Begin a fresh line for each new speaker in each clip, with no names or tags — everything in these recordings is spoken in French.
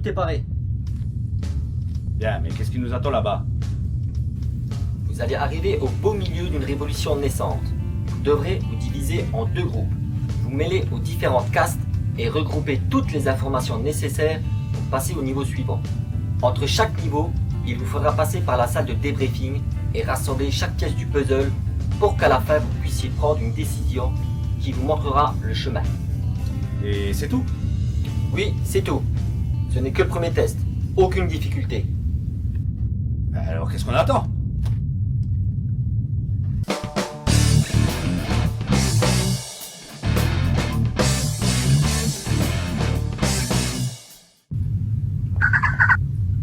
tout est paré.
Bien, mais qu'est-ce qui nous attend là-bas?
Vous allez arriver au beau milieu d'une révolution naissante. Vous devrez vous diviser en 2 groupes. Vous mêler aux différentes castes et regrouper toutes les informations nécessaires pour passer au niveau suivant. Entre chaque niveau, il vous faudra passer par la salle de débriefing et rassembler chaque pièce du puzzle pour qu'à la fin vous puissiez prendre une décision qui vous montrera le chemin.
Et c'est tout?
Oui, c'est tout. Ce n'est que le premier test. Aucune difficulté.
Alors qu'est-ce qu'on attend?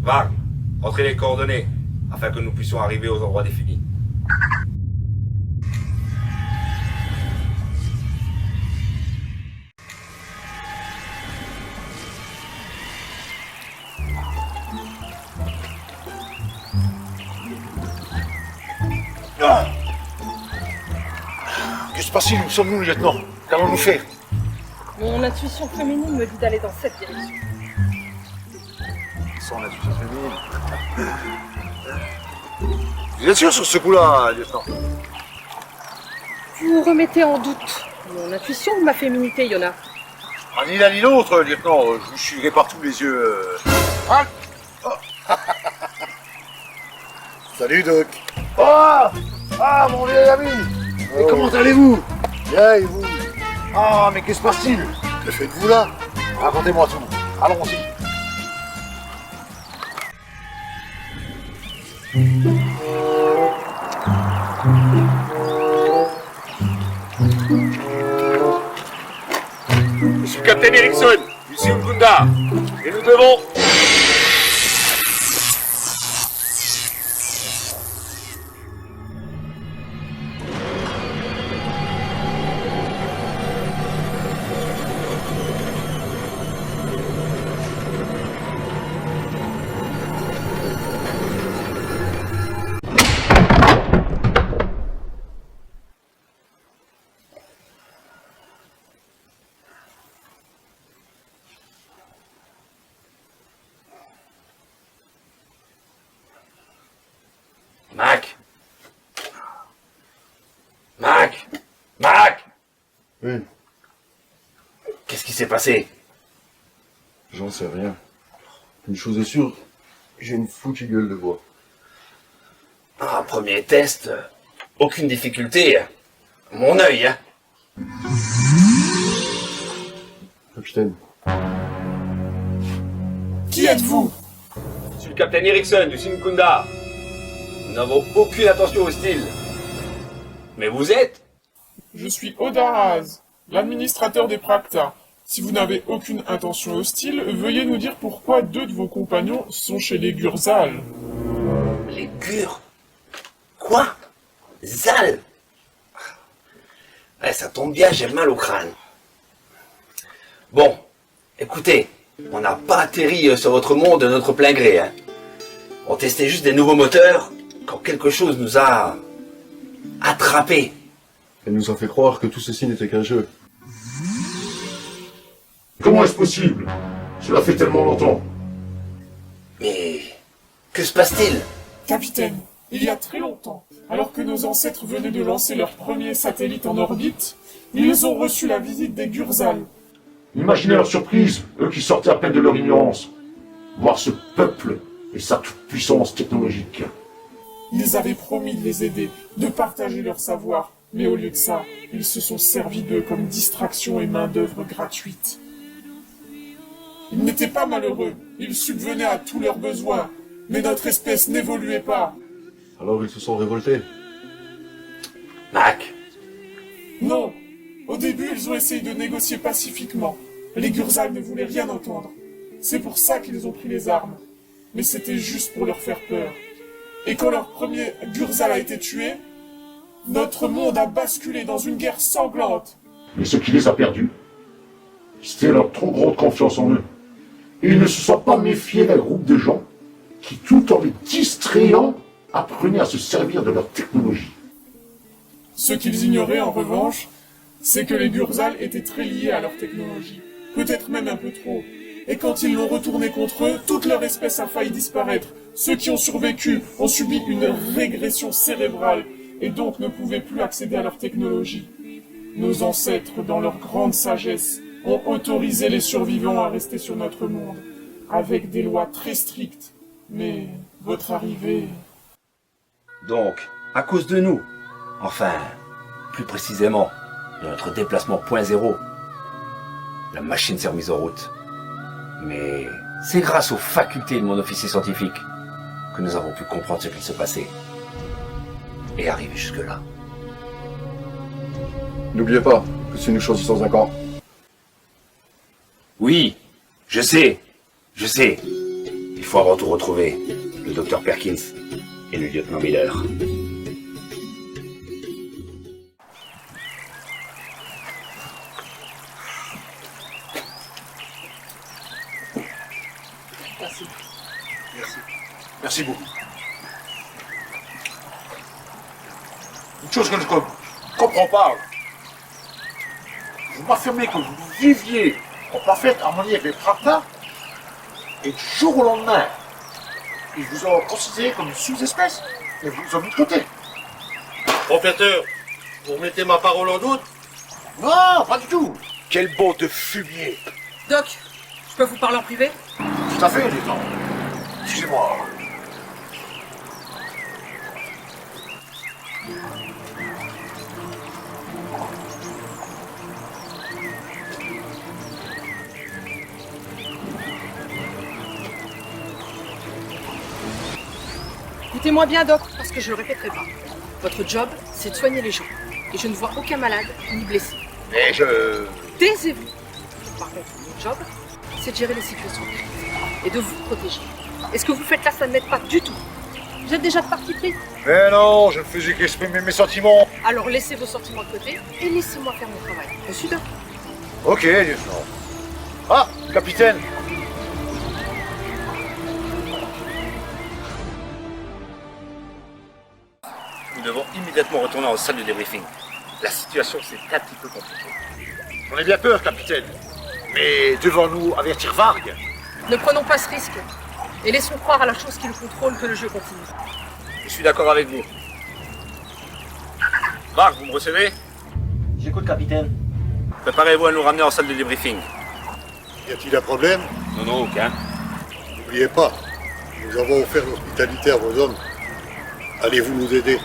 Varg, rentrez les coordonnées, afin que nous puissions arriver aux endroits définis.
Que se passe-t-il? Où sommes-nous, lieutenant? Qu'allons-nous faire?
Mon intuition féminine me dit d'aller dans cette direction.
Sans l'intuition féminine. Vous êtes sûr sur ce coup-là, lieutenant?
Vous remettez en doute mon intuition ou ma féminité, Yona?
Ah, ni l'un ni l'autre, lieutenant. Je vous suivrai partout les yeux. Ah oh. Salut, Doc. Oh, mon vieil ami. Et comment allez-vous? Bien, et vous? Ah, mais qu'est-ce qui se passe-t-il? Que faites-vous là? Racontez-moi tout. Allons-y.
Je suis Captain Erickson, ici Ukunda, et nous devons... Mac! Mac! Mac!
Oui,
Qu'est-ce qui s'est passé?
j'en sais rien. Une chose est sûre, j'ai une foutue gueule de bois.
Ah, premier test, aucune difficulté. Mon œil, hein?
Capitaine.
Qui êtes-vous?
Je suis le Captain Erickson du Sinkunda. Nous n'avons aucune intention hostile. Mais vous êtes?
Je suis Odaraz, l'administrateur des Prakta. Si vous n'avez aucune intention hostile, veuillez nous dire pourquoi 2 de vos compagnons sont chez les Gurzal.
Les Gur? Quoi? Zal? Ouais, ça tombe bien, j'ai mal au crâne. Bon, écoutez, on n'a pas atterri sur votre monde de notre plein gré, hein. On testait juste des nouveaux moteurs quand quelque chose nous a attrapés.
Elle nous a fait croire que tout ceci n'était qu'un jeu.
Comment est-ce possible? Cela fait tellement longtemps.
Mais que se passe-t-il?
Capitaine, il y a très longtemps, alors que nos ancêtres venaient de lancer leur premier satellite en orbite, ils ont reçu la visite des Gurzal.
Imaginez leur surprise, eux qui sortaient à peine de leur ignorance. Voir ce peuple et sa toute-puissance technologique.
Ils avaient promis de les aider, de partager leur savoir, mais au lieu de ça, ils se sont servis d'eux comme distraction et main-d'œuvre gratuite. Ils n'étaient pas malheureux, ils subvenaient à tous leurs besoins, mais notre espèce n'évoluait pas.
Alors ils se sont révoltés.
Mac,
Non, au début ils ont essayé de négocier pacifiquement. Les Gurzal ne voulaient rien entendre. C'est pour ça qu'ils ont pris les armes. Mais c'était juste pour leur faire peur. Et quand leur premier Gurzal a été tué, notre monde a basculé dans une guerre sanglante.
Mais ce qui les a perdus, c'était leur trop grande confiance en eux. Et ils ne se sont pas méfiés d'un groupe de gens qui, tout en les distrayant, apprenaient à se servir de leur technologie.
Ce qu'ils ignoraient, en revanche, c'est que les Gurzal étaient très liés à leur technologie. Peut-être même un peu trop. Et quand ils l'ont retourné contre eux, toute leur espèce a failli disparaître. Ceux qui ont survécu ont subi une régression cérébrale et donc ne pouvaient plus accéder à leur technologie. Nos ancêtres, dans leur grande sagesse, ont autorisé les survivants à rester sur notre monde, avec des lois très strictes. Mais votre arrivée...
Donc, à cause de nous, enfin, plus précisément, de notre déplacement point zéro, la machine s'est remise en route. Mais c'est grâce aux facultés de mon officier scientifique que nous avons pu comprendre ce qu'il se passait et arriver jusque-là.
N'oubliez pas que si nous choisissons un camp,
Oui, je sais. Il faut avant tout retrouver le docteur Perkins et le lieutenant Miller.
merci beaucoup. Une chose que je ne comprends pas, vous m'affirmez que vous viviez en parfaite harmonie avec les Prakta, et du jour au lendemain, ils vous ont considéré comme une sous-espèce, et vous ont mis de côté.
Professeur, vous mettez ma parole en doute?
Non, pas du tout. Quel bond de fumier.
Doc, je peux vous parler en privé?
Tout à fait, lieutenant. Excusez-moi.
Écoutez-moi bien, Doc, parce que je le répéterai pas. Votre job, c'est de soigner les gens. Et je ne vois aucun malade ni blessé.
Mais
Taisez-vous. Par contre, mon job, c'est de gérer les situations de crise et de vous protéger. Et ce que vous faites là, ça ne m'aide pas du tout. Vous êtes déjà de parti pris.
Mais non, je ne faisais qu'exprimer mes sentiments.
Alors laissez vos sentiments de côté et laissez-moi faire mon travail. Reçu, Doc?
Ok, lieutenant. Ah, capitaine.
Nous devons immédiatement retourner en salle de débriefing. La situation s'est un petit peu compliquée.
J'en ai bien peur, capitaine. Mais devons-nous avertir Varg?
Ne prenons pas ce risque. Et laissons croire à la chose qui nous contrôle que le jeu continue.
Je suis d'accord avec vous. Marc, vous me recevez?
J'écoute, capitaine.
Préparez-vous à nous ramener en salle de débriefing.
Y a-t-il un problème?
Non, aucun.
N'oubliez pas, nous avons offert l'hospitalité à vos hommes. Allez-vous nous aider?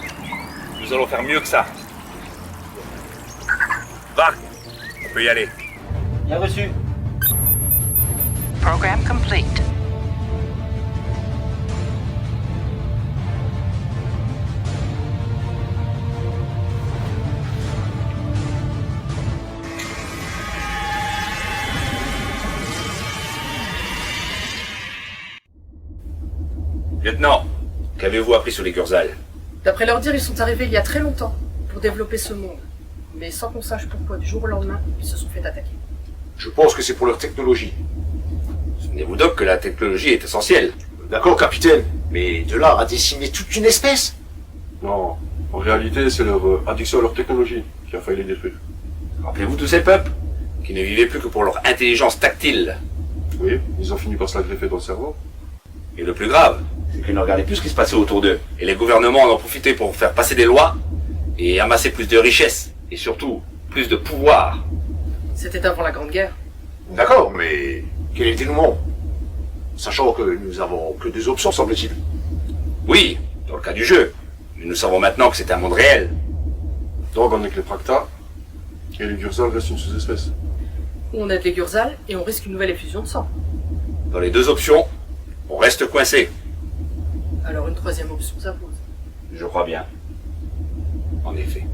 Nous allons faire mieux que ça. Marc, on peut y aller.
Bien reçu.
Program complete.
Lieutenant, qu'avez-vous appris sur les Gurzal?
D'après leur dire, ils sont arrivés il y a très longtemps pour développer ce monde. Mais sans qu'on sache pourquoi, du jour au lendemain, ils se sont fait attaquer.
Je pense que c'est pour leur technologie.
Souvenez-vous donc que la technologie est essentielle.
D'accord, capitaine, mais de là à décimer toute une espèce?
Non, en réalité, c'est leur addiction à leur technologie qui a failli les détruire.
Rappelez-vous tous ces peuples qui ne vivaient plus que pour leur intelligence tactile.
Oui, ils ont fini par se la greffer dans le cerveau.
Et le plus grave, c'est qu'ils ne regardaient plus ce qui se passait autour d'eux. Et les gouvernements en ont profité pour faire passer des lois et amasser plus de richesses. Et surtout, plus de pouvoir.
C'était avant la Grande Guerre.
D'accord, mais quel est le dénouement? Sachant que nous avons que deux options, semble-t-il.
Oui, dans le cas du jeu. Mais nous savons maintenant que c'est un monde réel.
Donc on est que les Prakta, et les Gurzal restent une sous-espèce.
On aide les Gurzal et on risque une nouvelle effusion de sang.
Dans les deux options, on reste coincé.
Alors une troisième option s'impose.
Je crois bien. En effet.